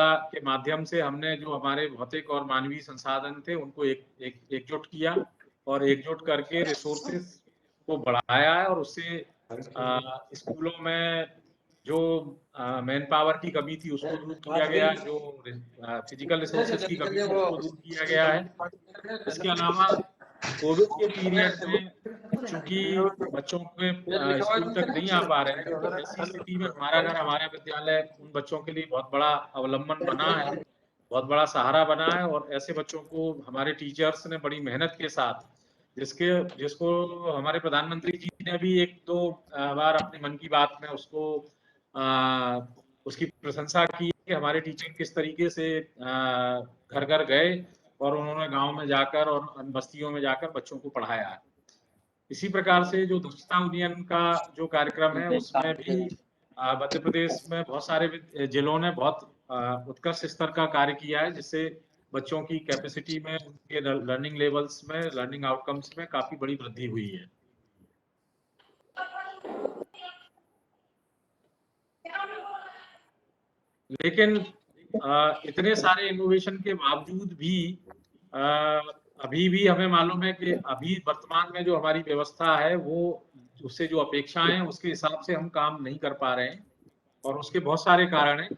के माध्यम से हमने जो हमारे भौतिक और मानवीय संसाधन थे उनको एकजुट किया और एकजुट करके रिसोर्सेस को बढ़ाया है, और उससे स्कूलों में जो मैन पावर की कमी थी उसको दूर किया गया, जो फिजिकल रिसोर्सेस की कमी थी उसको दूर किया गया है। इसके अलावा कोविड के पीरियड में चूंकि बच्चों के स्कूल तक नहीं आ पा रहे थे, तो ऐसी स्थिति में हमारा घर हमारा विद्यालय उन बच्चों के लिए बहुत बड़ा अवलंबन बना है, बहुत बड़ा सहारा बना है। और ऐसे बच्चों को हमारे टीचर्स ने बड़ी मेहनत के साथ, जिसको हमारे प्रधानमंत्री जी ने भी एक दो बार अपने मन की बात में उसकी प्रशंसा की कि हमारे टीचर किस तरीके से घर घर गए और उन्होंने गांव में जाकर और बस्तियों में जाकर बच्चों को पढ़ाया है। इसी प्रकार से जो दक्षता उन्नयन का जो कार्यक्रम है उसमें भी मध्य प्रदेश में बहुत सारे जिलों ने बहुत उत्कृष्ट स्तर का कार्य किया है, जिससे बच्चों की कैपेसिटी में, उनके लर्निंग लेवल्स में, लर्निंग आउटकम्स में काफी बड़ी वृद्धि हुई है। लेकिन इतने सारे इनोवेशन के बावजूद भी अभी भी हमें मालूम है कि अभी वर्तमान में जो हमारी व्यवस्था है वो उससे जो अपेक्षाएं हैं उसके हिसाब से हम काम नहीं कर पा रहे हैं, और उसके बहुत सारे कारण हैं।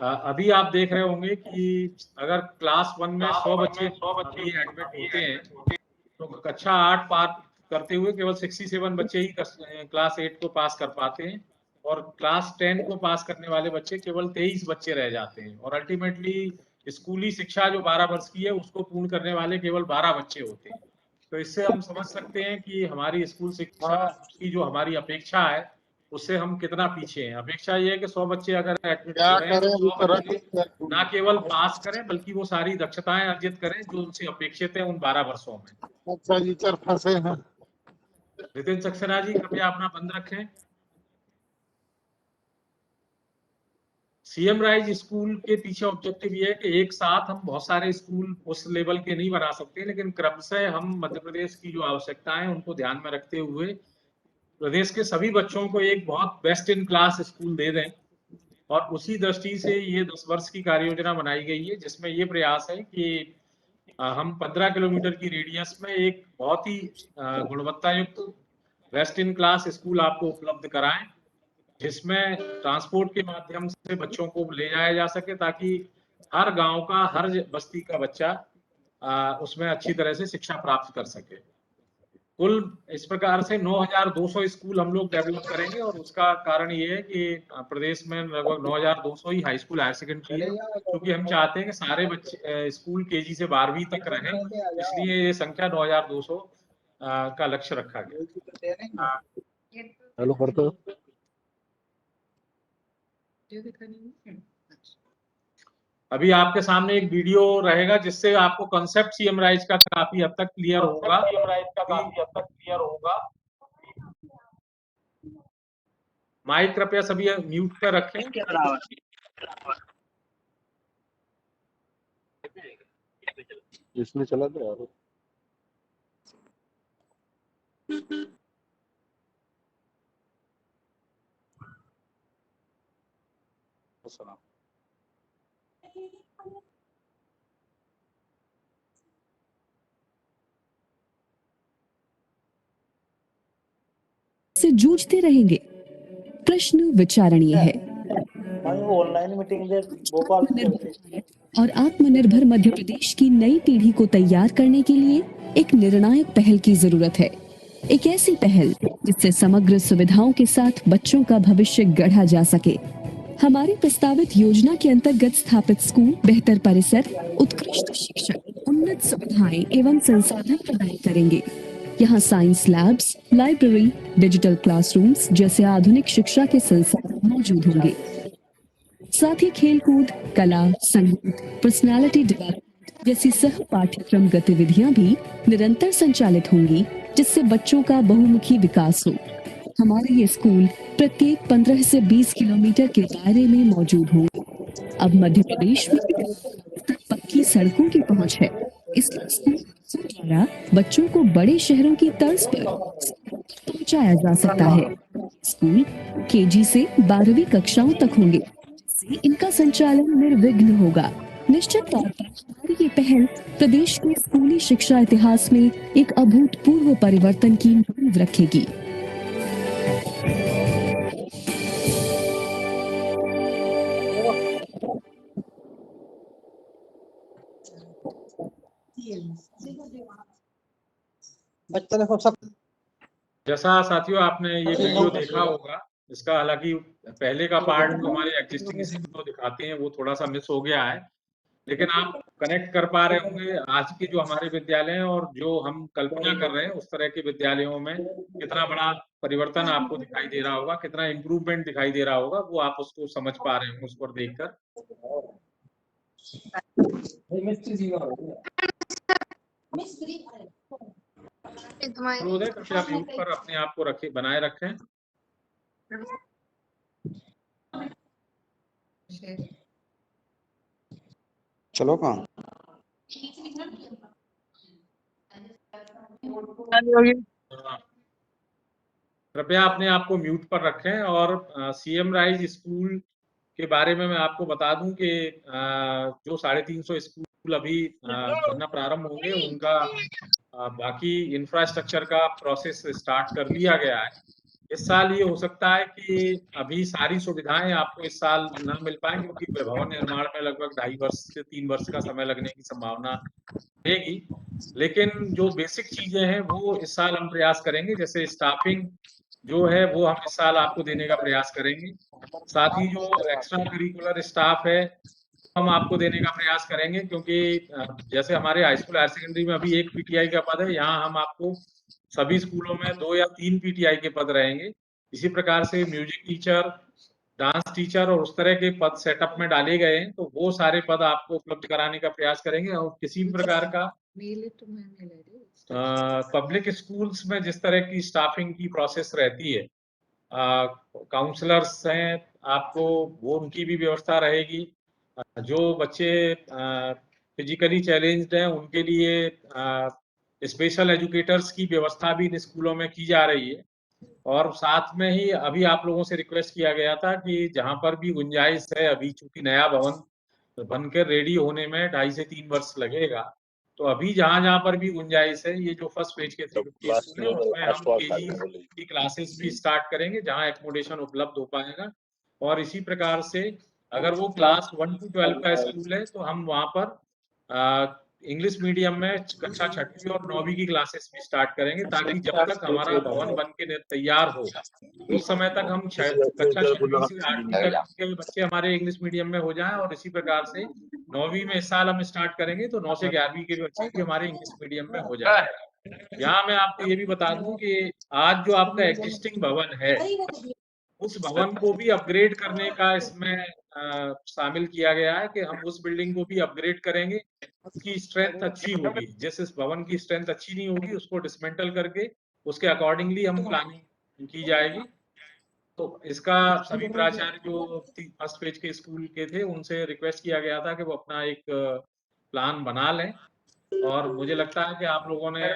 अभी आप देख रहे होंगे कि अगर क्लास 1 में 100 बच्चे एडमिट होते हैं तो कक्षा 8 पार करते हुए केवल 67 बच्चे ही क्लास 8 को पास कर पाते हैं, और क्लास 10 को पास करने वाले बच्चे केवल 23 बच्चे रह जाते हैं, और अल्टीमेटली स्कूली शिक्षा जो 12 वर्ष की है उसको पूर्ण करने वाले केवल 12 बच्चे होते हैं। तो इससे हम समझ सकते हैं कि हमारी स्कूल शिक्षा की जो हमारी अपेक्षा है उससे हम कितना पीछे हैं। अपेक्षा ये है कि 100 बच्चे अगर एडमिट हो रहे हैं तो 100 बच्चे ना केवल पास करें बल्कि वो सारी दक्षताएं अर्जित करें जो उनसे अपेक्षित है उन 12 वर्षों में। अच्छा जी, सर फंसे हैं। नितिन सक्सेना जी कृपया अपना बंद रखें। सीएम राइज स्कूल के पीछे ऑब्जेक्टिव ये है कि एक साथ हम बहुत सारे स्कूल उस लेवल के नहीं बना सकते, लेकिन क्रमशः हम मध्य प्रदेश की जो आवश्यकताएं हैं उनको ध्यान में रखते हुए प्रदेश के सभी बच्चों को एक बहुत बेस्ट इन क्लास स्कूल दे दें। और उसी दृष्टि से ये 10 वर्ष की कार्य योजना बनाई गई है, जिसमें ये प्रयास है कि हम 15 किलोमीटर की रेडियस में एक बहुत ही गुणवत्ता युक्त बेस्ट इन क्लास स्कूल आपको उपलब्ध कराएं, जिसमें ट्रांसपोर्ट के माध्यम से बच्चों को ले जाया जा सके ताकि हर गांव का, हर बस्ती का बच्चा उसमें अच्छी तरह से शिक्षा प्राप्त कर सके। कुल इस प्रकार से 9200 स्कूल हम लोग डेवलप करेंगे, और उसका कारण ये है कि प्रदेश में लगभग 9200 ही हाई स्कूल हायर सेकेंडरी है, क्योंकि हम चाहते हैं कि सारे बच्चे स्कूल केजी से 12वीं तक रहें, इसलिए ये संख्या 9200 का लक्ष्य रखा गया। हेलो करते अभी आपके सामने एक वीडियो रहेगा जिससे आपको कॉन्सेप्ट सीएम राइज का काफी हद तक क्लियर होगा। माइक कृपया सभी म्यूट पर रखें। इसमें चला दो यार। से जूझते रहेंगे। प्रश्न विचारणीय है। ऑनलाइन मीटिंग और आत्मनिर्भर मध्य प्रदेश की नई पीढ़ी को तैयार करने के लिए एक निर्णायक पहल की जरूरत है। एक ऐसी पहल जिससे समग्र सुविधाओं के साथ बच्चों का भविष्य गढ़ा जा सके। हमारी प्रस्तावित योजना के अंतर्गत स्थापित स्कूल बेहतर परिसर, उत्कृष्ट शिक्षक, उन्नत सुविधाएं एवं संसाधन प्रदान करेंगे। यहाँ science labs, library, digital classrooms जैसे आधुनिक शिक्षा के संसाधन मौजूद होंगे। साथ ही खेलकूद, कला, संगीत, पर्सनालिटी डेवलपमेंट जैसी सह पाठ्यक्रम गतिविधियां भी निरंतर संचालित होंगी, जिससे बच्चों का बहुमुखी विकास हो। हमारे ये स्कूल प्रत्येक 15 से 20 किलोमीटर के दायरे में मौजूद होंगे। अब मध्य प्रदेश में पक्की सड़कों की पहुंच है, इसलिए स्कूल द्वारा बच्चों को बड़े शहरों की तर्ज पर पहुंचाया जा सकता है। स्कूल केजी से 12वीं कक्षाओं तक होंगे। इनका संचालन निर्विघ्न होगा। निश्चित तौर पर हमारी ये पहल प्रदेश के स्कूली शिक्षा इतिहास में एक अभूतपूर्व परिवर्तन की नींव रखेगी। बच्चा देखो सब जैसा साथियों आपने ये वीडियो देखा होगा, इसका हालांकि पहले का पार्ट जो हमारे एग्जिस्टिंग स्कूल दिखाते हैं वो थोड़ा सा मिस हो गया है, लेकिन आप कनेक्ट कर पा रहे होंगे आज के जो हमारे विद्यालय हैं और जो हम कल्पना कर रहे हैं उस तरह के विद्यालयों में कितना बड़ा परिवर्तन आपको दिखाई दे रहा होगा, कितना इम्प्रूवमेंट दिखाई दे रहा होगा, वो आप उसको समझ पा रहे होंगे उस पर देखकर। कृपया म्यूट पर अपने आप को रखे बनाए रखें। चलो कहाँ कृपया अपने आप को म्यूट पर रखें। और सीएम राइज स्कूल के बारे में मैं आपको बता दूं कि जो 350 स्कूल अभी बनना प्रारंभ होंगे उनका बाकी इंफ्रास्ट्रक्चर का प्रोसेस स्टार्ट कर दिया गया है। इस साल ये हो सकता है कि अभी सारी सुविधाएं आपको इस साल ना मिल पाए, क्योंकि भवन निर्माण में लगभग 2.5 वर्ष से 3 वर्ष का समय लगने की संभावना रहेगी, लेकिन जो बेसिक चीजें हैं वो इस साल हम प्रयास करेंगे। जैसे स्टाफिंग जो है वो हम इस साल आपको देने का प्रयास करेंगे, साथ ही जो एक्स्ट्रा करिकुलर स्टाफ है हम आपको देने का प्रयास करेंगे, क्योंकि जैसे हमारे हाई स्कूल हायर सेकेंडरी में अभी 1 पीटीआई का पद है, यहाँ हम आपको सभी स्कूलों में 2 या 3 पीटीआई के पद रहेंगे। इसी प्रकार से म्यूजिक टीचर, डांस टीचर और उस तरह के पद सेटअप में डाले गए हैं, तो वो सारे पद आपको उपलब्ध कराने का प्रयास करेंगे। और किसी भी प्रकार का पब्लिक स्कूल्स में जिस तरह की स्टाफिंग की प्रोसेस रहती है, काउंसलर्स हैं आपको, वो उनकी भी व्यवस्था रहेगी। जो बच्चे फिजिकली चैलेंज्ड हैं उनके लिए स्पेशल एजुकेटर्स की व्यवस्था भी इन स्कूलों में की जा रही है। और साथ में ही अभी आप लोगों से रिक्वेस्ट किया गया था कि जहां पर भी गुंजाइश है, अभी चूंकि नया भवन बनकर रेडी होने में 2.5 से 3 वर्ष लगेगा, तो अभी जहां जहां पर भी गुंजाइश है, ये जो फर्स्ट फेज के 350 स्कूल है उसमें हम केजी की क्लासेस भी स्टार्ट करेंगे जहां एकोमोडेशन उपलब्ध हो पाएगा। और इसी प्रकार से अगर वो क्लास 1 to 12 का स्कूल है तो हम वहां पर इंग्लिश मीडियम में कक्षा 6वीं और 9वीं की क्लासेस भी स्टार्ट करेंगे, ताकि जब तक हमारा भवन बन के तैयार हो उस समय तक हम कक्षा 6वीं से 8वीं तक के बच्चे हमारे इंग्लिश मीडियम में हो जाएं। और इसी प्रकार से 9वीं में इस साल हम स्टार्ट करेंगे तो 9 से 11वीं के बच्चे भी हमारे इंग्लिश मीडियम में हो जाए। यहाँ मैं आपको ये भी बता दूं कि आज जो आपका एग्जिस्टिंग भवन है उस भवन को भी अपग्रेड करने का इसमें शामिल किया गया है कि हम उस बिल्डिंग को भी अपग्रेड करेंगे, उसकी स्ट्रेंथ अच्छी होगी। जिस इस भवन की स्ट्रेंथ अच्छी नहीं होगी उसको डिसमेंटल करके उसके अकॉर्डिंगली हम प्लानिंग की जाएगी। तो इसका सभी प्राचार्य जो फर्स्ट फेज के स्कूल के थे उनसे रिक्वेस्ट किया गया था कि वो अपना एक प्लान बना लें। और मुझे लगता है कि आप लोगों ने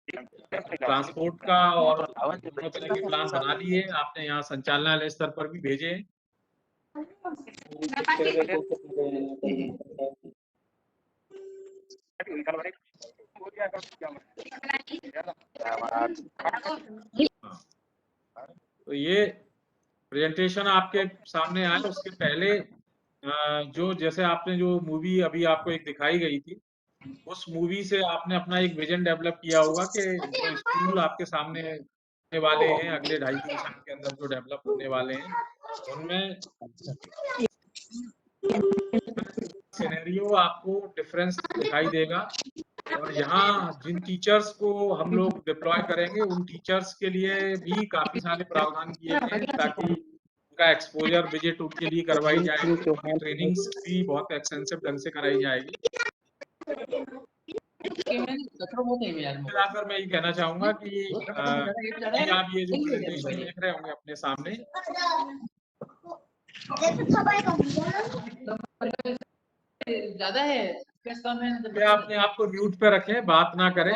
ट्रांसपोर्ट का और दोनों तरह के प्लान बना लिए, आपने यहाँ संचालनालय स्तर पर भी भेजे हैं। तो ये प्रेजेंटेशन आपके सामने आए, उसके पहले जो जैसे आपने जो मूवी अभी आपको एक दिखाई गई थी, उस मूवी से आपने अपना एक विजन डेवलप किया होगा कि जो स्कूल आपके सामने होने वाले हैं अगले 2.5-3 साल के अंदर जो डेवलप होने वाले हैं उनमें सिनेरियो आपको डिफरेंस दिखाई देगा। और यहाँ जिन टीचर्स को हम लोग डिप्लॉय करेंगे उन टीचर्स के लिए भी काफी सारे प्रावधान किए गए हैं ताकि उनका एक्सपोजर विजिट उनके लिए करवाई जाएगी, ट्रेनिंग्स भी बहुत एक्सटेंसिव ढंग से कराई जाएगी। फिर मैं ये कहना चाहूंगा कि आप ये जो प्रेजेंटेशन देख रहे होंगे अपने सामने, ज्यादा है अपने आप को म्यूट पे रखें, बात ना करें।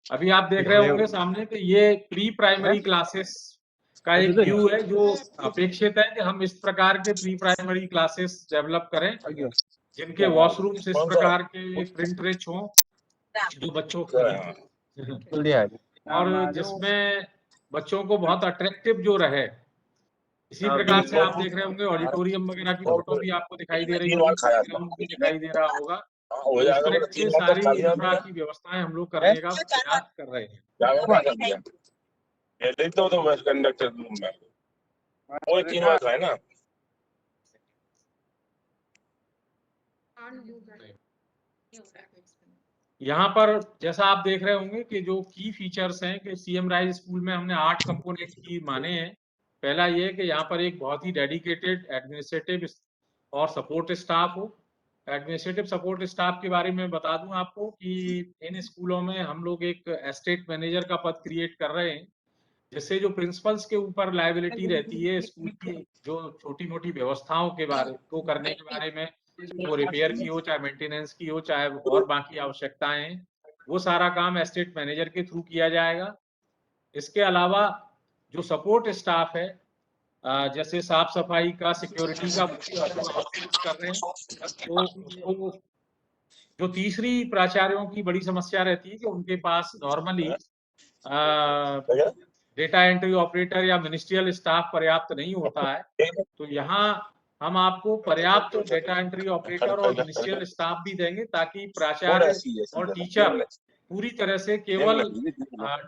अभी आप देख रहे होंगे सामने कि ये प्री प्राइमरी क्लासेस का एक व्यू है जो अपेक्षित है कि हम इस प्रकार के प्री प्राइमरी क्लासेस डेवलप करें जिनके वॉशरूम्स इस प्रकार के प्रिंट रिच हों जो बच्चों और जिसमें बच्चों को बहुत अट्रैक्टिव जो रहे। इसी प्रकार से आप देख रहे होंगे ऑडिटोरियम वगैरह की फोटो भी आपको दिखाई दे रही होगी, ग्राउंड भी दिखाई दे रहा होगा। तो इस तरह से सारी इंफ्रा की व्यवस्थाएं हम लोग करने का प्रयास कर रहे हैं। है ना। यहाँ पर जैसा आप देख रहे होंगे कि जो की फीचर्स हैं कि सीएम राइज स्कूल में हमने 8 कंपोनेंट की माने हैं। पहला ये कि यहाँ पर एक बहुत ही डेडिकेटेड एडमिनिस्ट्रेटिव और सपोर्ट स्टाफ हो। एडमिनिस्ट्रेटिव सपोर्ट स्टाफ के बारे में बता दूं आपको कि इन स्कूलों में हम लोग एक एस्टेट मैनेजर का पद क्रिएट कर रहे हैं जिससे जो प्रिंसिपल्स के ऊपर लायबिलिटी रहती है स्कूल की जो छोटी मोटी व्यवस्थाओं के बारे को करने के बारे में, वो रिपेयर की हो चाहे मेंटेनेंस की हो चाहे और बाकी आवश्यकताएं हैं, वो सारा काम एस्टेट मैनेजर के थ्रू किया जाएगा। इसके अलावा जो सपोर्ट स्टाफ है जैसे साफ सफाई का, सिक्योरिटी का कर रहे हैं। तो जो तीसरी प्राचार्यों की बड़ी समस्या रहती है कि उनके पास नॉर्मली डेटा एंट्री ऑपरेटर या मिनिस्ट्रियल स्टाफ पर्याप्त नहीं होता है। तो यहाँ हम आपको पर्याप्त डेटा एंट्री ऑपरेटर और मिनिस्ट्रियल स्टाफ भी देंगे ताकि प्राचार्य और टीचर पूरी तरह से केवल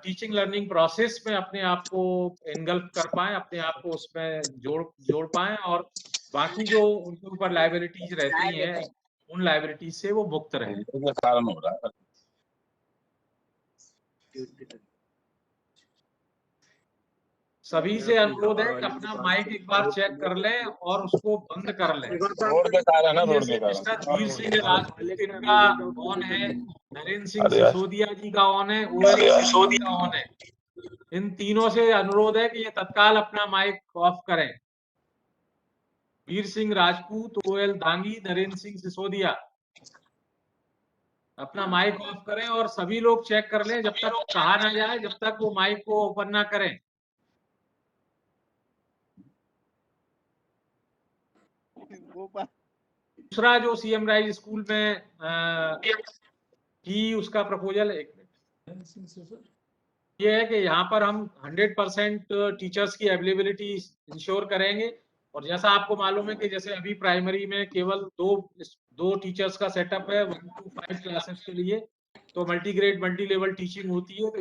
टीचिंग लर्निंग प्रोसेस में अपने आप को इनगल्फ कर पाए, अपने आप को उसमें जोड़ पाए और बाकी जो उनके ऊपर लायबिलिटीज रहती हैं उन लायबिलिटीज से वो मुक्त रहे। सभी से अनुरोध है कि अपना माइक एक बार चेक कर लें और उसको बंद कर लें। मिस्टर वीर सिंह राजपूत का ऑन है, नरेंद्र सिंह सिसोदिया जी का ऑन है, ओएल का ऑन है। इन तीनों से अनुरोध है कि ये तत्काल अपना माइक ऑफ करें। वीर सिंह राजपूत, ओएल दांगी, नरेंद्र सिंह सिसोदिया अपना माइक ऑफ करें और सभी लोग चेक कर लें जब तक कहा ना जाए, जब तक वो माइक को ओपन ना करें। दूसरा जो सीएम राइज स्कूल में की उसका प्रपोजल ये है कि यहाँ पर हम 100% टीचर्स की अवेलेबिलिटी इंश्योर करेंगे। और जैसा आपको मालूम है कि जैसे अभी प्राइमरी में केवल दो टीचर्स का सेटअप है 1 to 5 क्लासेस के लिए, तो multi grade multi level teaching होती है। तो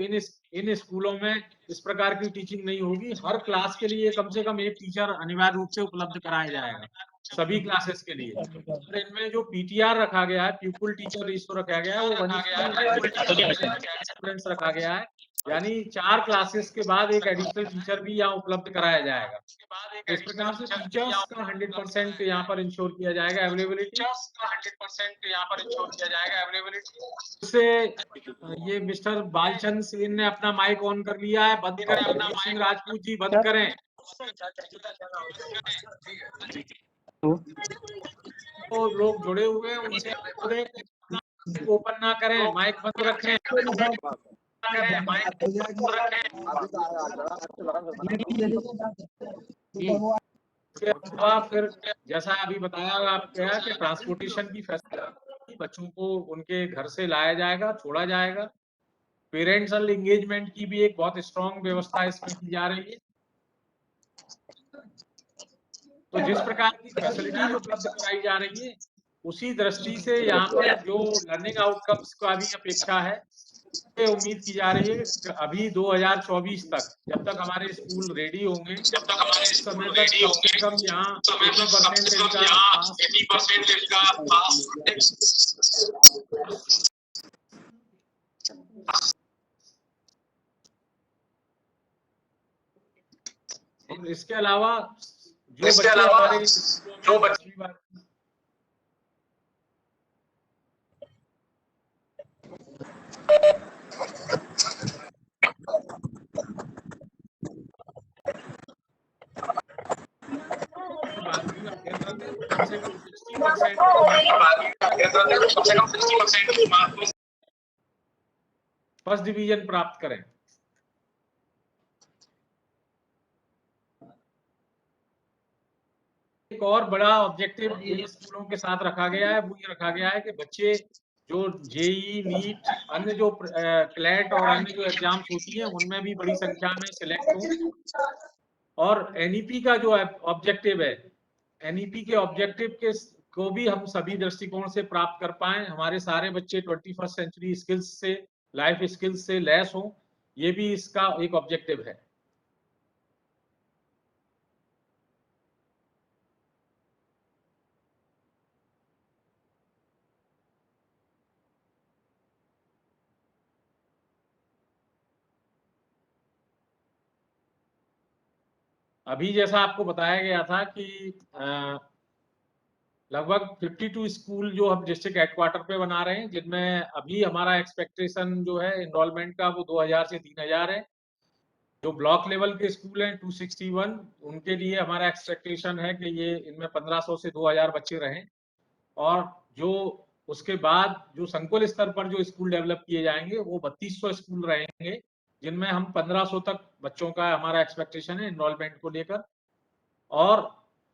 इन स्कूलों में इस प्रकार की टीचिंग नहीं होगी। हर क्लास के लिए कम से कम एक टीचर अनिवार्य रूप से उपलब्ध कराया जाएगा सभी क्लासेस के लिए। और इनमें जो पीटीआर रखा गया है, पीपल टीचर रेशियो रखा गया है, वो रखा गया है, यानी 4 क्लासेस के बाद एक एडिशनल टीचर भी यहाँ उपलब्ध कराया जाएगा। इस प्रकार से टीचर्स का 100% यहाँ पर इंश्योर किया जाएगा अवेलेबिलिटी। इससे ये मिस्टर बालचंद सेन ने अपना माइक ऑन कर लिया है, बंद करें। वीर सिंह राजपूत जी बंद करें। तो लोग जुड़े हुए हैं उनसे ओपन ना करें, माइक बंद रखें। फिर जैसा अभी बताया गया कि ट्रांसपोर्टेशन की फैसिलिटी बच्चों को उनके घर से लाया जाएगा, छोड़ा जाएगा। पेरेंट्सल एंगेजमेंट की भी एक बहुत स्ट्रॉन्ग व्यवस्था इसमें की जा रही है। तो जिस प्रकार की फैसिलिटी उपलब्ध कराई जा रही है उसी दृष्टि से यहाँ पर जो लर्निंग आउटकम्स का भी अपेक्षा है, उम्मीद की जा रही है कि अभी 2024 तक जब तक हमारे स्कूल रेडी होंगे, जब तक हमारे समय तक कम से कम यहाँ 80% का इसके अलावा जो बच्चे फर्स्ट डिवीजन प्राप्त करें। एक और बड़ा ऑब्जेक्टिव इन स्कूलों के साथ रखा गया है, वो ये रखा गया है कि बच्चे जो जेई, नीट, अन्य जो क्लैट और अन्य जो एग्जाम्स होती हैं उनमें भी बड़ी संख्या में सिलेक्ट हों। और एनईपी का जो ऑब्जेक्टिव है, एनईपी के ऑब्जेक्टिव के को भी हम सभी दृष्टिकोण से प्राप्त कर पाए, हमारे सारे बच्चे 21st सेंचुरी स्किल्स से, लाइफ स्किल्स से लैस हों, ये भी इसका एक ऑब्जेक्टिव है। अभी जैसा आपको बताया गया था कि लगभग 52 स्कूल जो हम डिस्ट्रिक्ट हेडक्वार्टर पे बना रहे हैं, जिनमें अभी हमारा एक्सपेक्टेशन जो है एनरोलमेंट का वो 2000 से 3000 है। जो ब्लॉक लेवल के स्कूल हैं 261, उनके लिए हमारा एक्सपेक्टेशन है कि ये इनमें 1500 से 2000 बच्चे रहें। और जो उसके बाद जो संकुल स्तर पर जो स्कूल डेवलप किए जाएंगे वो 3200 स्कूल रहेंगे, जिनमें हम 1500 तक बच्चों का हमारा एक्सपेक्टेशन है एनरोलमेंट को लेकर। और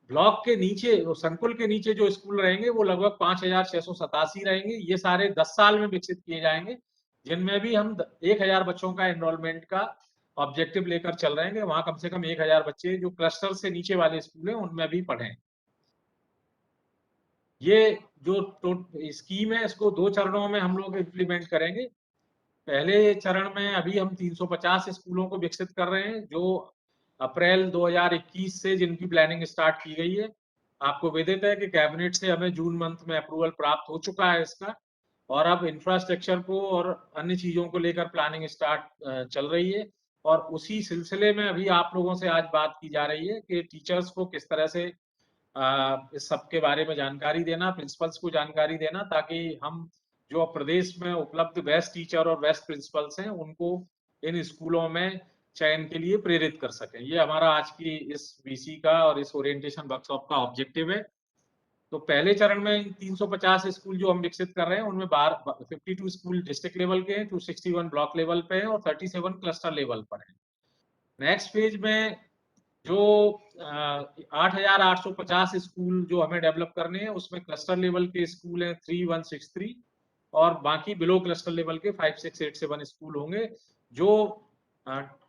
ब्लॉक के नीचे, संकुल के नीचे जो स्कूल रहेंगे वो लगभग 5687 रहेंगे। ये सारे 10 साल में विकसित किए जाएंगे, जिनमें भी हम 1000 बच्चों का एनरोलमेंट का ऑब्जेक्टिव लेकर चल रहे हैं। वहां कम से कम 1000 बच्चे जो क्लस्टर से नीचे वाले स्कूल हैं उनमें भी पढ़ें। ये जो स्कीम है इसको 2 चरणों में हम लोग इम्प्लीमेंट करेंगे। पहले चरण में अभी हम 350 स्कूलों को विकसित कर रहे हैं, जो अप्रैल 2021 से जिनकी प्लानिंग स्टार्ट की गई है। आपको विदित है कि कैबिनेट से हमें जून मंथ में अप्रूवल प्राप्त हो चुका है इसका, और अब इंफ्रास्ट्रक्चर को और अन्य चीजों को लेकर प्लानिंग स्टार्ट चल रही है। और उसी सिलसिले में अभी आप लोगों से आज बात की जा रही है कि टीचर्स को किस तरह से इस सब के बारे में जानकारी देना, प्रिंसिपल्स को जानकारी देना, ताकि हम जो प्रदेश में उपलब्ध बेस्ट टीचर और बेस्ट प्रिंसिपल्स हैं उनको इन स्कूलों में चयन के लिए प्रेरित कर सकें। ये हमारा आज की इस बीसी का और इस ओरिएंटेशन वर्कशॉप का ऑब्जेक्टिव है। तो पहले चरण में 350 स्कूल जो हम विकसित कर रहे हैं उनमें 52 स्कूल डिस्ट्रिक्ट लेवल के हैं, 261 ब्लॉक लेवल पे हैं और 37 क्लस्टर लेवल पर हैं। नेक्स्ट फेज में जो 8850 स्कूल जो हमें डेवलप करने हैं, उसमें क्लस्टर लेवल के स्कूल हैं 3163 और बाकी बिलो क्लस्टर लेवल के 5687 स्कूल होंगे। जो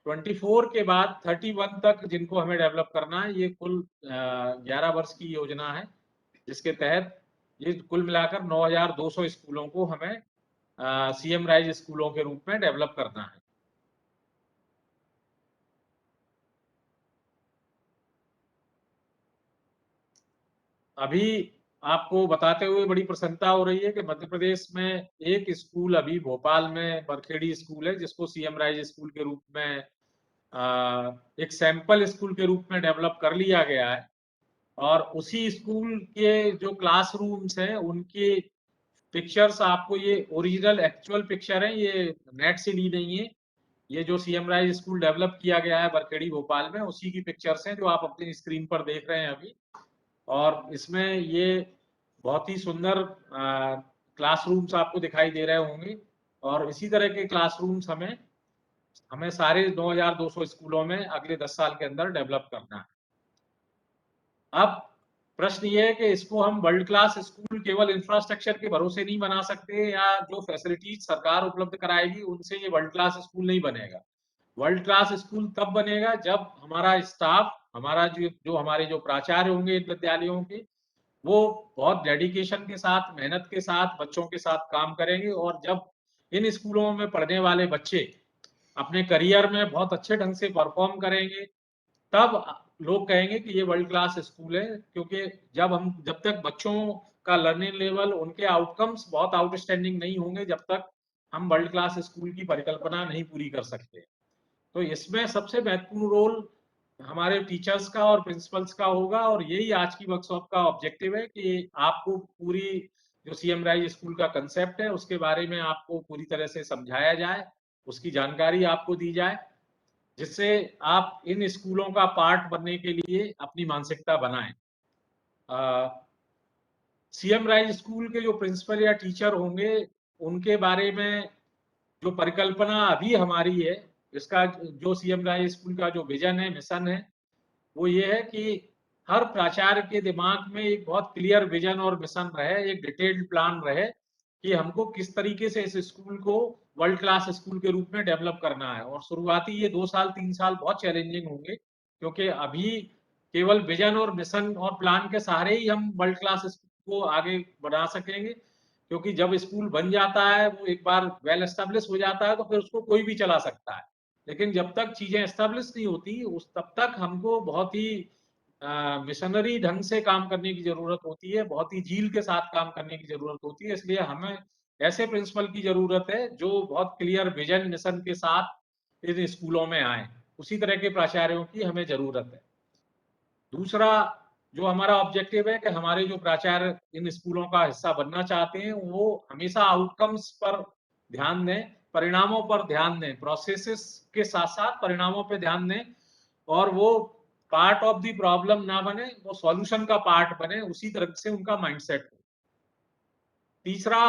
24 के बाद 31 तक जिनको हमें डेवलप करना है, ये कुल 11 वर्ष की योजना है, जिसके तहत ये कुल मिलाकर 9200 स्कूलों को हमें सीएम राइज स्कूलों के रूप में डेवलप करना है। अभी आपको बताते हुए बड़ी प्रसन्नता हो रही है कि मध्य प्रदेश में एक स्कूल अभी भोपाल में बरखेड़ी स्कूल है, जिसको सीएम राइज स्कूल के रूप में एक सैंपल स्कूल के रूप में डेवलप कर लिया गया है। और उसी स्कूल के जो क्लासरूम्स हैं उनकी पिक्चर्स आपको, ये ओरिजिनल एक्चुअल पिक्चर है, ये नेट से ली नहीं है। ये जो सीएम राइज स्कूल डेवलप किया गया है बरखेड़ी भोपाल में, उसी की पिक्चर्स हैं जो आप अपनी स्क्रीन पर देख रहे हैं अभी। और इसमें ये बहुत ही सुंदर क्लासरूम्स आपको दिखाई दे रहे होंगे, और इसी तरह के क्लासरूम्स हमें सारे 9200 स्कूलों में अगले 10 साल के अंदर डेवलप करना है। अब प्रश्न ये है कि इसको हम वर्ल्ड क्लास स्कूल केवल इंफ्रास्ट्रक्चर के भरोसे नहीं बना सकते, या जो फैसिलिटीज सरकार उपलब्ध कराएगी उनसे ये वर्ल्ड क्लास स्कूल नहीं बनेगा। वर्ल्ड क्लास स्कूल तब बनेगा जब हमारा स्टाफ, हमारा जो हमारे जो प्राचार्य होंगे इन विद्यालयों के, वो बहुत डेडिकेशन के साथ, मेहनत के साथ बच्चों के साथ काम करेंगे। और जब इन स्कूलों में पढ़ने वाले बच्चे अपने करियर में बहुत अच्छे ढंग से परफॉर्म करेंगे, तब लोग कहेंगे कि ये वर्ल्ड क्लास स्कूल है। क्योंकि जब तक बच्चों का लर्निंग लेवल, उनके आउटकम्स बहुत आउटस्टैंडिंग नहीं होंगे, जब तक हम वर्ल्ड क्लास स्कूल की परिकल्पना नहीं पूरी कर सकते। तो इसमें सबसे महत्वपूर्ण रोल हमारे टीचर्स का और प्रिंसिपल्स का होगा, और यही आज की वर्कशॉप का ऑब्जेक्टिव है कि आपको पूरी जो सीएम राइज स्कूल का कंसेप्ट है उसके बारे में आपको पूरी तरह से समझाया जाए, उसकी जानकारी आपको दी जाए, जिससे आप इन स्कूलों का पार्ट बनने के लिए अपनी मानसिकता बनाएं। सीएम राइज स्कूल के जो प्रिंसिपल या टीचर होंगे, उनके बारे में जो परिकल्पना अभी हमारी है, इसका जो सीएम राइज स्कूल का जो विजन है, मिशन है, वो ये है कि हर प्राचार्य के दिमाग में एक बहुत क्लियर विजन और मिशन रहे, एक डिटेल्ड प्लान रहे कि हमको किस तरीके से इस स्कूल को वर्ल्ड क्लास स्कूल के रूप में डेवलप करना है। और शुरुआती ये 2 साल 3 साल बहुत चैलेंजिंग होंगे, क्योंकि अभी केवल विजन और मिशन और प्लान के सहारे ही हम वर्ल्ड क्लास स्कूल को आगे बढ़ा सकेंगे। क्योंकि जब स्कूल बन जाता है, वो एक बार वेल एस्टेब्लिश हो जाता है, तो फिर उसको कोई भी चला सकता है। लेकिन जब तक चीजें एस्टेब्लिश नहीं होती, उस तब तक हमको बहुत ही मिशनरी ढंग से काम करने की जरूरत होती है, बहुत ही जील के साथ काम करने की जरूरत होती है। इसलिए हमें ऐसे प्रिंसिपल की जरूरत है जो बहुत क्लियर विजन मिशन के साथ इन स्कूलों में आए। उसी तरह के प्राचार्यों की हमें जरूरत है। दूसरा जो हमारा ऑब्जेक्टिव है कि हमारे जो प्राचार्य इन स्कूलों का हिस्सा बनना चाहते हैं, वो हमेशा आउटकम्स पर ध्यान दें, परिणामों पर ध्यान दें, प्रोसेसेस के साथ साथ परिणामों पर ध्यान दें, और वो पार्ट ऑफ द प्रॉब्लम ना बने, वो सॉल्यूशन का पार्ट बने। उसी तरह से उनका माइंडसेट हो। तीसरा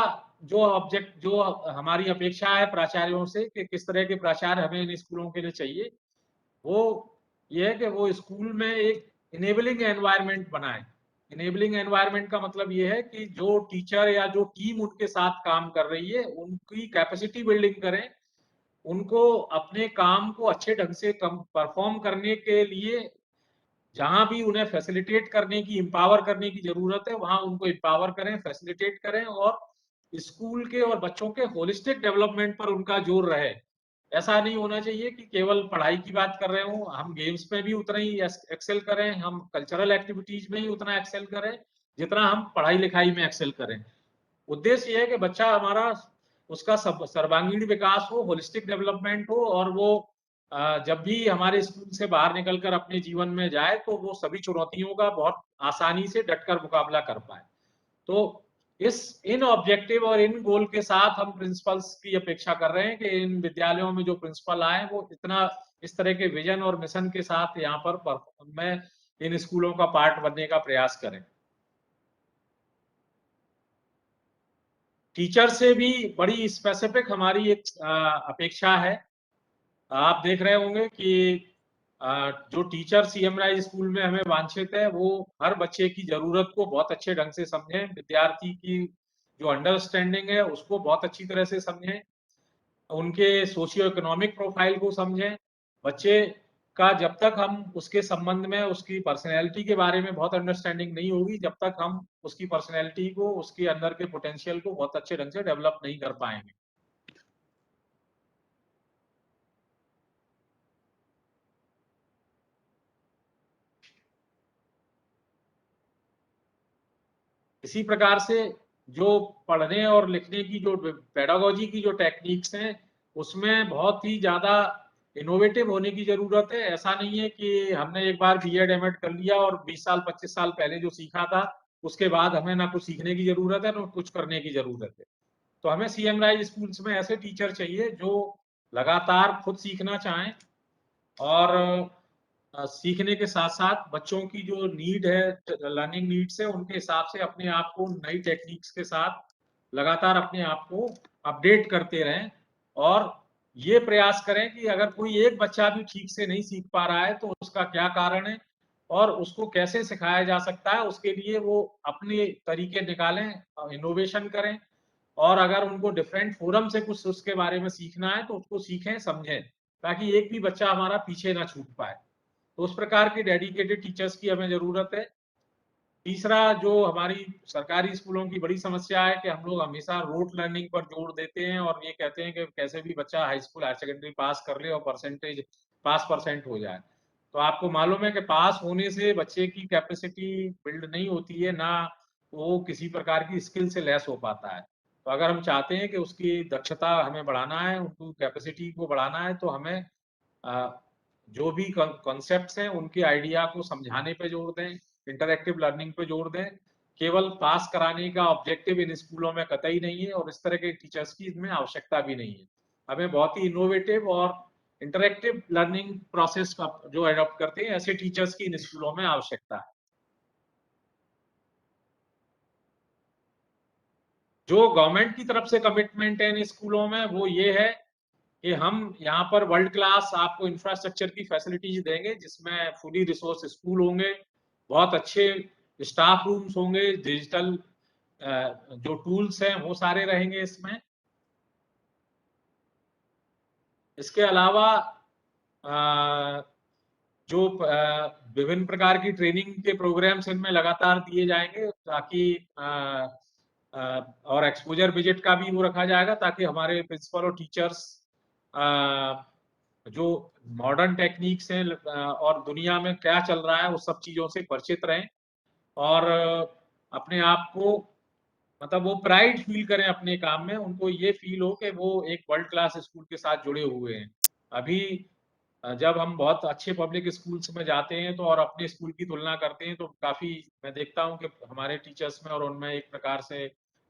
जो हमारी अपेक्षा है प्राचार्यों से कि किस तरह के प्राचार्य हमें इन स्कूलों के लिए चाहिए, वो ये है कि वो स्कूल में एक इनेबलिंग एनवायरनमेंट बनाए। इनेबलिंग एनवायरनमेंट का मतलब ये है कि जो टीचर या जो टीम उनके साथ काम कर रही है, उनकी कैपेसिटी बिल्डिंग करें, उनको अपने काम को अच्छे ढंग से परफॉर्म करने के लिए जहां भी उन्हें फैसिलिटेट करने की, एम्पावर करने की जरूरत है, वहां उनको एम्पावर करें, फैसिलिटेट करें, और स्कूल के और बच्चों के होलिस्टिक डेवलपमेंट पर उनका जोर रहे। ऐसा नहीं होना चाहिए कि केवल पढ़ाई की बात कर रहे हो, हम गेम्स में भी उतना ही एक्सेल करें, हम कल्चरल एक्टिविटीज में ही उतना एक्सेल करें जितना हम पढ़ाई लिखाई में एक्सेल करें। उद्देश्य ये है कि बच्चा हमारा, उसका सर्वांगीण विकास हो, होलिस्टिक डेवलपमेंट हो, और वो जब भी हमारे स्कूल से बाहर निकलकर अपने जीवन में जाए तो वो सभी चुनौतियों का बहुत आसानी से डटकर मुकाबला कर पाए। तो इन ऑब्जेक्टिव और इन गोल के साथ हम प्रिंसिपल्स की अपेक्षा कर रहे हैं कि इन विद्यालयों में जो प्रिंसिपल आए वो इतना इस तरह के विजन और मिशन के साथ यहाँ पर में इन स्कूलों का पार्ट बनने का प्रयास करें। टीचर से भी बड़ी स्पेसिफिक हमारी एक अपेक्षा है। आप देख रहे होंगे कि जो टीचर सीएम राइज स्कूल में हमें वांछित है, वो हर बच्चे की जरूरत को बहुत अच्छे ढंग से समझें, विद्यार्थी की जो अंडरस्टैंडिंग है उसको बहुत अच्छी तरह से समझें, उनके सोशियो इकोनॉमिक प्रोफाइल को समझें। बच्चे का जब तक हम उसके संबंध में उसकी पर्सनैलिटी के बारे में बहुत अंडरस्टैंडिंग नहीं होगी, जब तक हम उसकी पर्सनैलिटी को, उसके अंदर के पोटेंशियल को बहुत अच्छे ढंग से डेवलप नहीं कर पाएंगे। इसी प्रकार से जो पढ़ने और लिखने की जो पेडागोजी की जो टेक्निक्स हैं, उसमें बहुत ही ज्यादा इनोवेटिव होने की जरूरत है। ऐसा नहीं है कि हमने एक बार बीएड एमएड कर लिया और 20 साल 25 साल पहले जो सीखा था उसके बाद हमें ना कुछ सीखने की जरूरत है ना कुछ करने की जरूरत है। तो हमें सीएम राइज स्कूल्स में ऐसे टीचर चाहिए जो लगातार खुद सीखना चाहें, और सीखने के साथ साथ बच्चों की जो नीड है, लर्निंग नीड्स है, उनके हिसाब से अपने आप को नई टेक्निक्स के साथ लगातार अपने आप को अपडेट करते रहें, और ये प्रयास करें कि अगर कोई एक बच्चा भी ठीक से नहीं सीख पा रहा है तो उसका क्या कारण है और उसको कैसे सिखाया जा सकता है, उसके लिए वो अपने तरीके निकालें, इनोवेशन करें, और अगर उनको डिफरेंट फोरम से कुछ उसके बारे में सीखना है तो उसको सीखें, समझें, ताकि एक भी बच्चा हमारा पीछे ना छूट पाए। तो उस प्रकार की डेडिकेटेड टीचर्स की हमें जरूरत है। तीसरा जो हमारी सरकारी स्कूलों की बड़ी समस्या है कि हम लोग हमेशा रोट लर्निंग पर जोर देते हैं और ये कहते हैं कि कैसे भी बच्चा high school higher secondary pass कर ले और पास परसेंट हो जाए। तो आपको मालूम है कि पास होने से बच्चे की कैपेसिटी बिल्ड नहीं होती है, ना वो किसी प्रकार की स्किल से लेस हो पाता है। तो अगर हम चाहते हैं कि उसकी दक्षता हमें बढ़ाना है, उनकी कैपेसिटी को बढ़ाना है, तो हमें जो भी कॉन्सेप्ट्स हैं उनके आइडिया को समझाने पे जोर दें, इंटरैक्टिव लर्निंग पे जोर दें। केवल पास कराने का ऑब्जेक्टिव इन स्कूलों में कतई नहीं है, और इस तरह के टीचर्स की इसमें आवश्यकता भी नहीं है। हमें बहुत ही इनोवेटिव और इंटरैक्टिव लर्निंग प्रोसेस का जो एडॉप्ट करते हैं, ऐसे टीचर्स की इन स्कूलों में आवश्यकता है। जो गवर्नमेंट की तरफ से कमिटमेंट है इन स्कूलों में वो ये है कि हम यहाँ पर वर्ल्ड क्लास आपको इंफ्रास्ट्रक्चर की फैसिलिटीज देंगे, जिसमें फुली रिसोर्स स्कूल होंगे, बहुत अच्छे स्टाफ रूम्स होंगे, डिजिटल जो टूल्स हैं वो सारे रहेंगे इसमें। इसके अलावा जो विभिन्न प्रकार की ट्रेनिंग के प्रोग्राम्स इनमें लगातार दिए जाएंगे ताकि और एक्सपोजर विजिट का भी वो रखा जाएगा ताकि हमारे प्रिंसिपल और टीचर्स जो मॉडर्न टेक्निक्स हैं और दुनिया में क्या चल रहा है उस सब चीज़ों से परिचित रहें और अपने आप को मतलब वो प्राइड फील करें अपने काम में, उनको ये फील हो कि वो एक वर्ल्ड क्लास स्कूल के साथ जुड़े हुए हैं। अभी जब हम बहुत अच्छे पब्लिक स्कूल्स में जाते हैं तो और अपने स्कूल की तुलना करते हैं तो काफ़ी मैं देखता हूं कि हमारे टीचर्स में और उनमें एक प्रकार से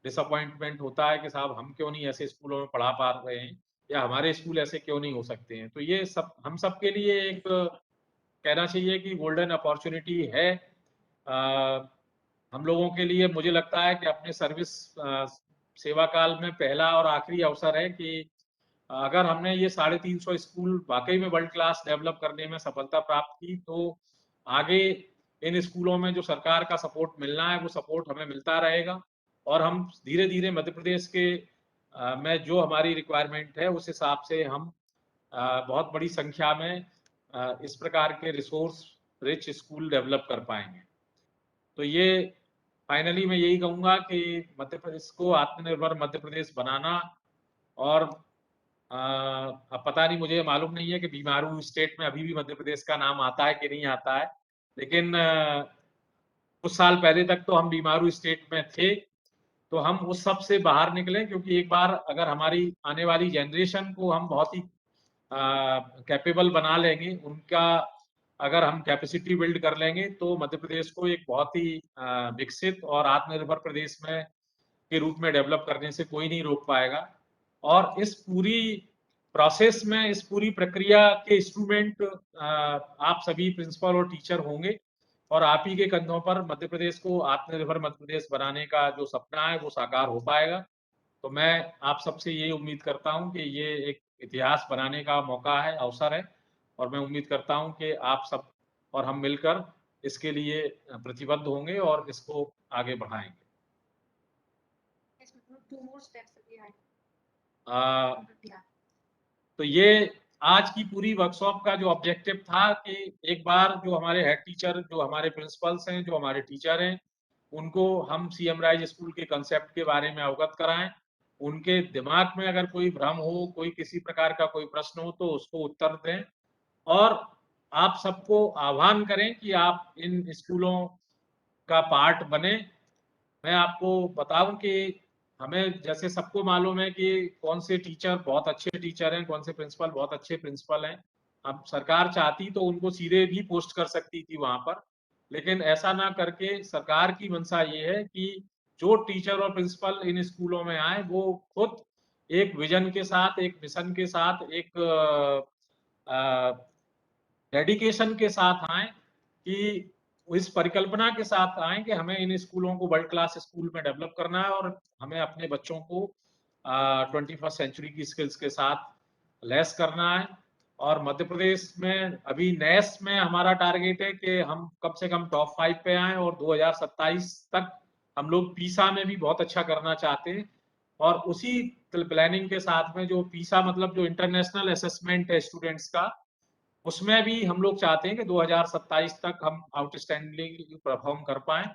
डिसअपॉइंटमेंट होता है कि साहब हम क्यों नहीं ऐसे स्कूलों में पढ़ा पा रहे हैं या हमारे स्कूल ऐसे क्यों नहीं हो सकते हैं। तो ये सब हम सब के लिए एक कहना चाहिए कि गोल्डन अपॉर्चुनिटी है हम लोगों के लिए। मुझे लगता है कि अपने सर्विस सेवा काल में पहला और आखिरी अवसर है कि अगर हमने ये 350 स्कूल वाकई में वर्ल्ड क्लास डेवलप करने में सफलता प्राप्त की तो आगे इन स्कूलों में जो सरकार का सपोर्ट मिलना है वो सपोर्ट हमें मिलता रहेगा और हम धीरे धीरे मध्य प्रदेश के में जो हमारी रिक्वायरमेंट है उस हिसाब से हम बहुत बड़ी संख्या में इस प्रकार के रिसोर्स रिच स्कूल डेवलप कर पाएंगे। तो ये फाइनली मैं यही कहूँगा कि मध्य प्रदेश को आत्मनिर्भर मध्य प्रदेश बनाना और अब पता नहीं, मुझे मालूम नहीं है कि बीमारू स्टेट में अभी भी मध्य प्रदेश का नाम आता है कि नहीं आता है, लेकिन कुछ साल पहले तक तो हम बीमारू स्टेट में थे। तो हम उस सब से बाहर निकले क्योंकि एक बार अगर हमारी आने वाली जनरेशन को हम बहुत ही कैपेबल बना लेंगे, उनका अगर हम कैपेसिटी बिल्ड कर लेंगे तो मध्य प्रदेश को एक बहुत ही विकसित और आत्मनिर्भर प्रदेश में के रूप में डेवलप करने से कोई नहीं रोक पाएगा। और इस पूरी प्रोसेस में, इस पूरी प्रक्रिया के इंस्ट्रूमेंट आप सभी प्रिंसिपल और टीचर होंगे और आप ही के कंधों पर मध्य प्रदेश को आत्मनिर्भर मध्य प्रदेश बनाने का जो सपना है वो साकार हो पाएगा। तो मैं आप सबसे ये उम्मीद करता हूं कि ये एक इतिहास बनाने का मौका है, अवसर है और मैं उम्मीद करता हूं कि आप सब और हम मिलकर इसके लिए प्रतिबद्ध होंगे और इसको आगे बढ़ाएंगे। तो ये आज की पूरी वर्कशॉप का जो ऑब्जेक्टिव था कि एक बार जो हमारे हेड टीचर, जो हमारे प्रिंसिपल्स हैं, जो हमारे टीचर हैं, उनको हम सीएम राइज स्कूल के कंसेप्ट के बारे में अवगत कराएं। उनके दिमाग में अगर कोई भ्रम हो, कोई किसी प्रकार का कोई प्रश्न हो तो उसको उत्तर दें और आप सबको आह्वान करें कि आप इन स्कूलों का पार्ट बने। मैं आपको बताऊं कि हमें जैसे सबको मालूम है कि कौन से टीचर बहुत अच्छे टीचर हैं, कौन से प्रिंसिपल बहुत अच्छे प्रिंसिपल हैं। अब सरकार चाहती तो उनको सीधे भी पोस्ट कर सकती थी वहां पर, लेकिन ऐसा ना करके सरकार की मंशा ये है कि जो टीचर और प्रिंसिपल इन स्कूलों में आए वो खुद एक विजन के साथ, एक मिशन के साथ, एक डेडिकेशन के साथ आए कि इस परिकल्पना के साथ आए कि हमें इन स्कूलों को वर्ल्ड क्लास स्कूल में डेवलप करना है और हमें अपने बच्चों को 21st सेंचुरी की स्किल्स के साथ लैस करना है। और मध्य प्रदेश में अभी नेस में हमारा टारगेट है कि हम कम से कम टॉप 5 पे आए और 2027 तक हम लोग पीसा में भी बहुत अच्छा करना चाहते हैं। और उसी प्लानिंग के साथ में जो पीसा मतलब जो इंटरनेशनल असेसमेंट है स्टूडेंट्स का, उसमें भी हम लोग चाहते हैं कि 2027 तक हम आउटस्टैंडिंग परफॉर्म कर पाए।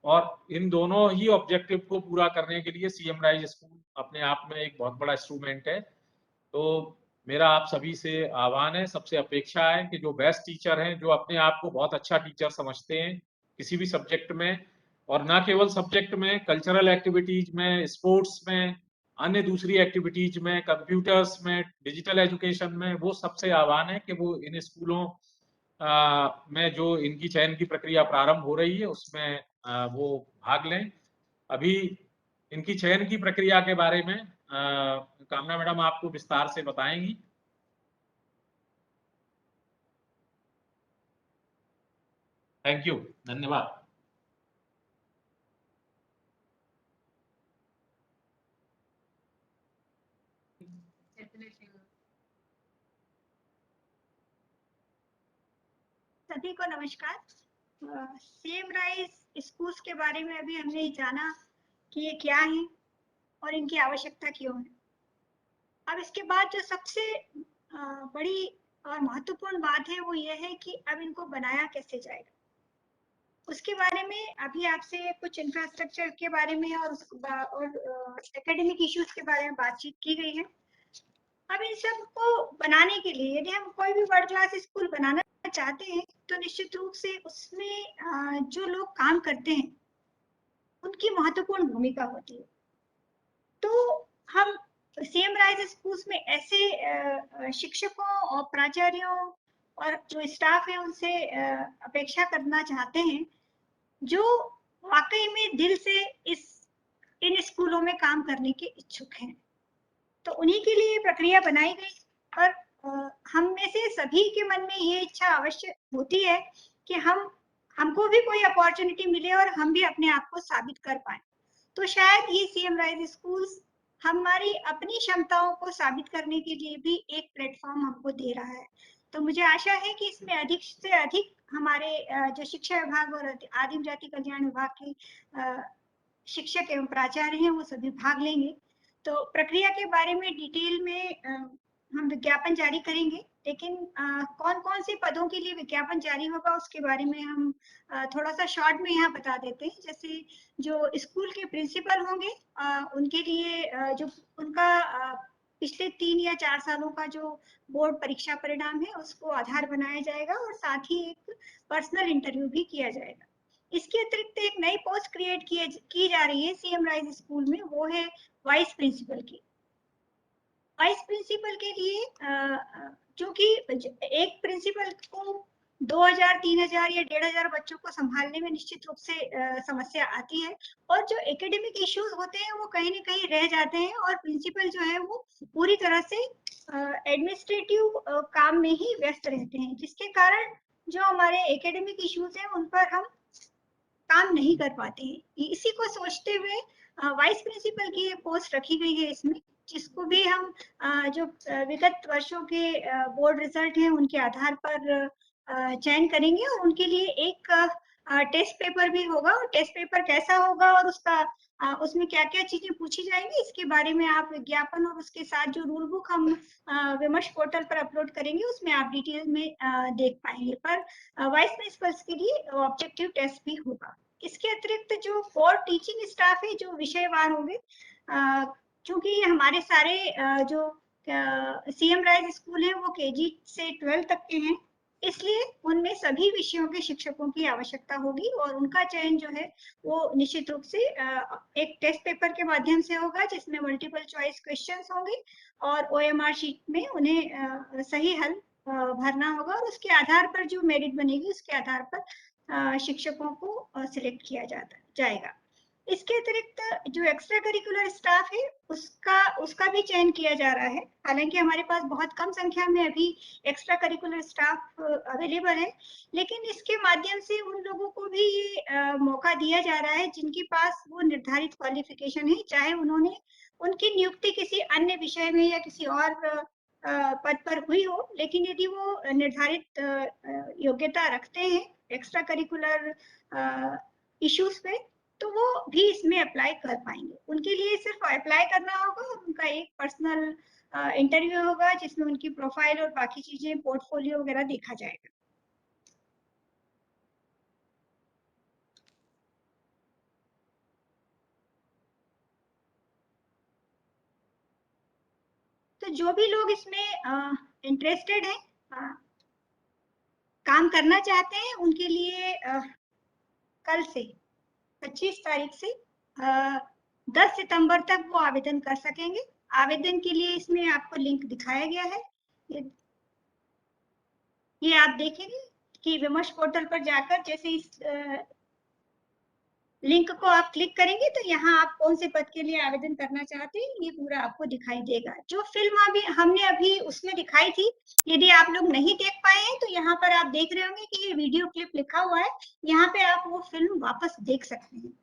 और इन दोनों ही ऑब्जेक्टिव को पूरा करने के लिए सीएम राइज स्कूल अपने आप में एक बहुत बड़ा इंस्ट्रूमेंट है। तो मेरा आप सभी से आह्वान है, सबसे अपेक्षा है कि जो बेस्ट टीचर हैं, जो अपने आप को बहुत अच्छा टीचर समझते हैं किसी भी सब्जेक्ट में और ना केवल सब्जेक्ट में, कल्चरल एक्टिविटीज में, स्पोर्ट्स में, अन्य दूसरी एक्टिविटीज में, कंप्यूटर्स में, डिजिटल एजुकेशन में, वो सबसे आह्वान है कि वो इन स्कूलों में जो इनकी चयन की प्रक्रिया प्रारंभ हो रही है उसमें वो भाग लें। अभी इनकी चयन की प्रक्रिया के बारे में कामना मैडम आपको विस्तार से बताएंगी। थैंक यू, धन्यवाद। सभी को नमस्कार। सेम राइज स्कूल्स के बारे में अभी हमने जाना कि ये क्या है और इनकी आवश्यकता क्यों है। अब इसके बाद जो सबसे बड़ी और महत्वपूर्ण बात है वो ये है कि अब इनको बनाया कैसे जाएगा। उसके बारे में अभी आपसे कुछ इंफ्रास्ट्रक्चर के बारे में और एकेडमिक इश्यूज के बारे में बातचीत की गई है। अब इन सब को बनाने के लिए यदि हम कोई भी वर्ल्ड क्लास स्कूल बनाना चाहते हैं तो निश्चित रूप से उसमें जो लोग काम करते हैं उनकी महत्वपूर्ण भूमिका होती है। तो हम सेम राइज स्कूल्स में ऐसे शिक्षकों और प्राचार्यों और जो स्टाफ है उनसे अपेक्षा करना चाहते हैं जो वाकई में दिल से इन स्कूलों में काम करने के इच्छुक हैं। तो उन्हीं के लिए प्रक्रिया बनाई गई और हम में से सभी के मन में ये इच्छा अवश्य होती है कि हमको भी कोई अपॉर्चुनिटी मिले और हम भी अपने आप को साबित कर पाए। तो शायद ये सीएम राइज स्कूल्स हमारी अपनी क्षमताओं को साबित करने के लिए भी एक प्लेटफॉर्म हमको दे रहा है। तो मुझे आशा है कि इसमें अधिक से अधिक हमारे जो शिक्षा विभाग और आदिम जाति कल्याण विभाग के शिक्षक एवं प्राचार्य हैं वो सभी भाग लेंगे। तो प्रक्रिया के बारे में डिटेल में हम विज्ञापन जारी करेंगे, लेकिन कौन कौन से पदों के लिए विज्ञापन जारी होगा उसके बारे में हम थोड़ा सा शॉर्ट में यहाँ बता देते हैं। जैसे जो स्कूल के प्रिंसिपल होंगे उनके लिए जो उनका पिछले 3 या 4 सालों का जो बोर्ड परीक्षा परिणाम है उसको आधार बनाया जाएगा और साथ ही एक पर्सनल इंटरव्यू भी किया जाएगा। इसके अतिरिक्त एक नई पोस्ट क्रिएट की जा रही है सीएम राइज स्कूल में, वो है वाइस प्रिंसिपल की। वाइस प्रिंसिपल के लिए क्योंकि एक प्रिंसिपल को 2000, 3000 या 1500 बच्चों को संभालने में निश्चित रूप से समस्या आती है और जो एकेडमिक इश्यूज होते हैं वो कहीं ना कहीं रह जाते हैं और प्रिंसिपल जो है वो पूरी तरह से एडमिनिस्ट्रेटिव काम में ही व्यस्त रहते हैं, जिसके कारण जो हमारे एकेडमिक इश्यूज हैं उन पर हम काम नहीं कर पाते हैं। इसी को सोचते हुए वाइस प्रिंसिपल की पोस्ट रखी गई है इसमें, जिसको भी हम जो विगत वर्षों के बोर्ड रिजल्ट हैं उनके आधार पर चयन करेंगे और उनके लिए एक टेस्ट पेपर भी होगा। और टेस्ट पेपर कैसा होगा और उसमें क्या क्या चीजें पूछी जाएंगी इसके बारे में आप विज्ञापन और उसके साथ जो रूल बुक हम विमर्श पोर्टल पर अपलोड करेंगे उसमें आप डिटेल में देख पाएंगे। पर वाइस प्रिंसिपल्स के लिए ऑब्जेक्टिव टेस्ट भी होगा। इसके अतिरिक्त जो कोर टीचिंग स्टाफ है जो विषयवार होंगे, क्योंकि हमारे सारे जो सीएम राइज स्कूल है वो केजी से 12 तक के हैं, इसलिए उनमें सभी विषयों के शिक्षकों की आवश्यकता होगी और उनका चयन जो है वो निश्चित रूप से एक टेस्ट पेपर के माध्यम से होगा जिसमें मल्टीपल चॉइस क्वेश्चंस होंगे और ओएमआर शीट में उन्हें सही हल भरना होगा और उसके आधार पर जो मेरिट बनेगी उसके आधार पर शिक्षकों को सिलेक्ट किया जाएगा। इसके अतिरिक्त जो एक्स्ट्रा करिकुलर स्टाफ है उसका भी चयन किया जा रहा है। हालांकि हमारे पास बहुत कम संख्या में अभी एक्स्ट्रा करिकुलर स्टाफ अवेलेबल है, लेकिन इसके माध्यम से उन लोगों को भी ये मौका दिया जा रहा है जिनके पास वो निर्धारित क्वालिफिकेशन है, चाहे उन्होंने उनकी नियुक्ति किसी अन्य विषय में या किसी और पद पर हुई हो, लेकिन यदि वो निर्धारित योग्यता रखते हैं एक्स्ट्रा करिकुलर इश्यूज पे तो वो भी इसमें अप्लाई कर पाएंगे। उनके लिए सिर्फ अप्लाई करना होगा और उनका एक पर्सनल इंटरव्यू होगा जिसमें उनकी प्रोफाइल और बाकी चीजें पोर्टफोलियो वगैरह देखा जाएगा। तो जो भी लोग इसमें इंटरेस्टेड हैं, काम करना चाहते हैं, उनके लिए कल से 25 तारीख से 10 सितंबर तक वो आवेदन कर सकेंगे। आवेदन के लिए इसमें आपको लिंक दिखाया गया है, ये आप देखेंगे कि विमर्श पोर्टल पर जाकर जैसे इस लिंक को आप क्लिक करेंगे तो यहाँ आप कौन से पद के लिए आवेदन करना चाहते हैं ये पूरा आपको दिखाई देगा। जो फिल्म हमने अभी उसमें दिखाई थी, यदि आप लोग नहीं देख पाए हैं तो यहाँ पर आप देख रहे होंगे कि ये वीडियो क्लिप लिखा हुआ है, यहाँ पे आप वो फिल्म वापस देख सकते हैं।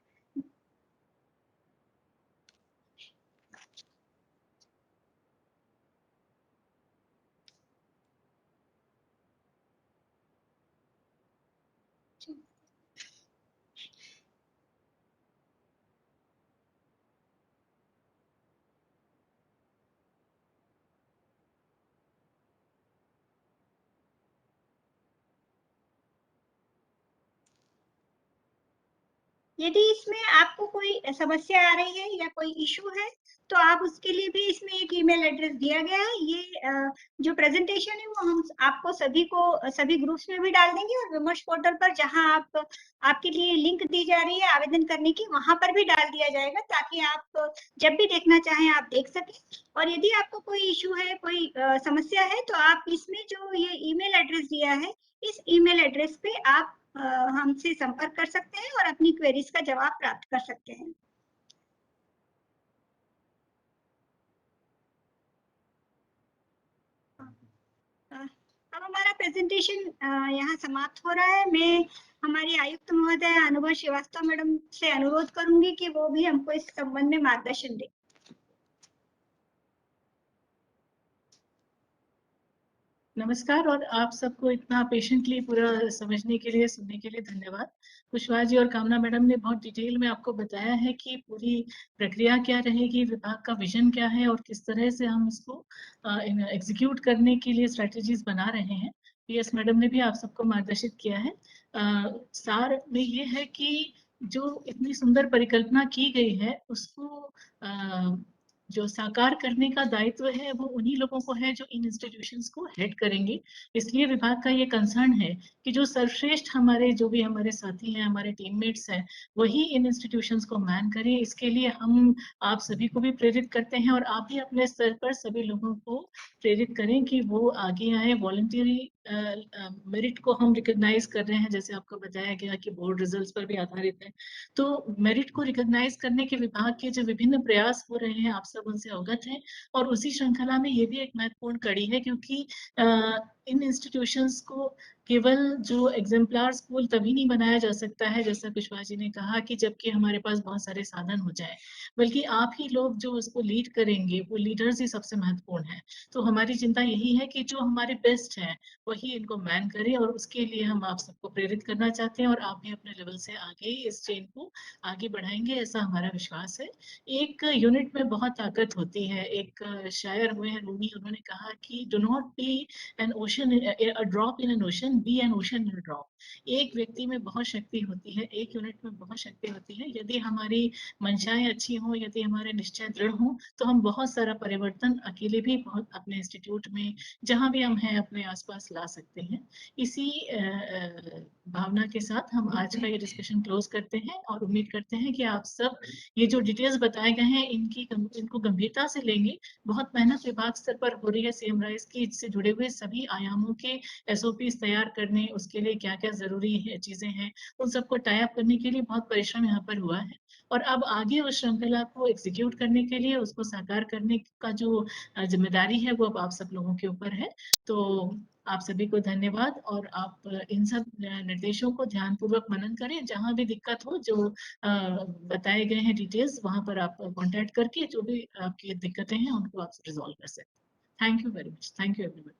यदि इसमें आपको कोई समस्या आ रही है या कोई इशू है तो आप उसके लिए भी इसमें एक ईमेल एड्रेस दिया गया है। ये जो प्रेजेंटेशन है वो हम आपको सभी ग्रुप्स में भी डाल देंगे और विमर्श पोर्टल पर जहां आपके लिए लिंक दी जा रही है आवेदन करने की वहां पर भी डाल दिया जाएगा, ताकि आप जब भी देखना चाहें आप देख सकें। और यदि आपको कोई इशू है, कोई समस्या है, तो आप इसमें जो ये ईमेल एड्रेस दिया है इस ईमेल एड्रेस पे आप हमसे संपर्क कर सकते हैं और अपनी क्वेरीज का जवाब प्राप्त कर सकते हैं। अब हमारा प्रेजेंटेशन यहाँ समाप्त हो रहा है। मैं हमारी आयुक्त महोदय अनुभव श्रीवास्तव मैडम से अनुरोध करूंगी कि वो भी हमको इस संबंध में मार्गदर्शन दें। नमस्कार और आप सबको इतना पेशेंटली पूरा समझने के लिए, सुनने के लिए धन्यवाद। कुशवाहा जी और कामना मैडम ने बहुत डिटेल में आपको बताया है कि पूरी प्रक्रिया क्या रहेगी, विभाग का विजन क्या है और किस तरह से हम इसको एग्जीक्यूट करने के लिए स्ट्रेटेजीज बना रहे हैं। पीएस मैडम ने भी आप सबको मार्गदर्शित किया है। सार में ये है कि जो इतनी सुंदर परिकल्पना की गई है उसको जो साकार करने का दायित्व है वो उन्हीं लोगों को है जो इन इंस्टीट्यूशंस को हेड करेंगे। इसलिए विभाग का ये कंसर्न है कि जो सर्वश्रेष्ठ हमारे जो भी हमारे साथी हैं, हमारे टीममेट्स हैं, वही इन इंस्टीट्यूशंस को मैन करें। इसके लिए हम आप सभी को भी प्रेरित करते हैं और आप भी अपने स्तर पर सभी लोगों को प्रेरित करें कि वो आगे आए। वॉलंटियरी मेरिट को हम रिकॉग्नाइज कर रहे हैं, जैसे आपको बताया गया कि बोर्ड रिजल्ट्स पर भी आधारित है। तो मेरिट को रिकॉग्नाइज करने के विभाग के जो विभिन्न प्रयास हो रहे हैं आप सब उनसे अवगत हैं। और उसी श्रृंखला में ये भी एक महत्वपूर्ण कड़ी है, क्योंकि इन इंस्टीट्यूशंस को केवल जो एग्जाम्पलर स्कूल तभी नहीं बनाया जा सकता है, जैसा कुशवाहा जी ने कहा, कि जबकि हमारे पास बहुत सारे साधन हो जाए, बल्कि आप ही लोग जो उसको लीड करेंगे वो लीडर्स ही सबसे महत्वपूर्ण है। तो हमारी चिंता यही है कि जो हमारे बेस्ट हैं वही इनको मैन करें, और उसके लिए हम आप सबको प्रेरित करना चाहते हैं और आप भी अपने लेवल से आगे इस चेन को आगे बढ़ाएंगे, ऐसा हमारा विश्वास है। एक यूनिट में बहुत ताकत होती है। एक शायर हुए हैं रूमी, उन्होंने कहा कि do not be an ocean, a drop in an ocean, be an ocean in a drop. एक व्यक्ति में बहुत शक्ति होती है, एक यूनिट में बहुत शक्ति होती है। यदि हमारी मंशाएं अच्छी हों, यदि हमारे निश्चय दृढ़ हों, तो हम बहुत सारा परिवर्तन अकेले भी बहुत अपने इंस्टीट्यूट में जहां भी हम हैं अपने आसपास ला सकते हैं। इसी भावना के साथ हम आज का ये डिस्कशन क्लोज करते हैं और उम्मीद करते हैं कि आप सब ये जो डिटेल्स बताए गए हैं इनको गंभीरता से लेंगे। बहुत मेहनत विभाग स्तर पर हो रही है सीएम राइज की, इससे जुड़े हुए सभी आयामों के एसओपीज तैयार करने, उसके लिए क्या क्या जरूरी है चीजें हैं, उन सबको टाई अप करने के लिए बहुत परिश्रम यहाँ पर हुआ है। और अब आगे उस श्रृंखला को एग्जीक्यूट करने के लिए, उसको साकार करने का जो जिम्मेदारी है वो अब आप सब लोगों के ऊपर है। तो आप सभी को धन्यवाद, और आप इन सब निर्देशों को ध्यानपूर्वक मनन करें। जहां भी दिक्कत हो, जो बताए गए हैं डिटेल्स, वहां पर आप कांटेक्ट करके जो भी आपकी दिक्कतें हैं उनको आप रिजॉल्व कर सकते हैं। Thank you very much. Thank you everyone.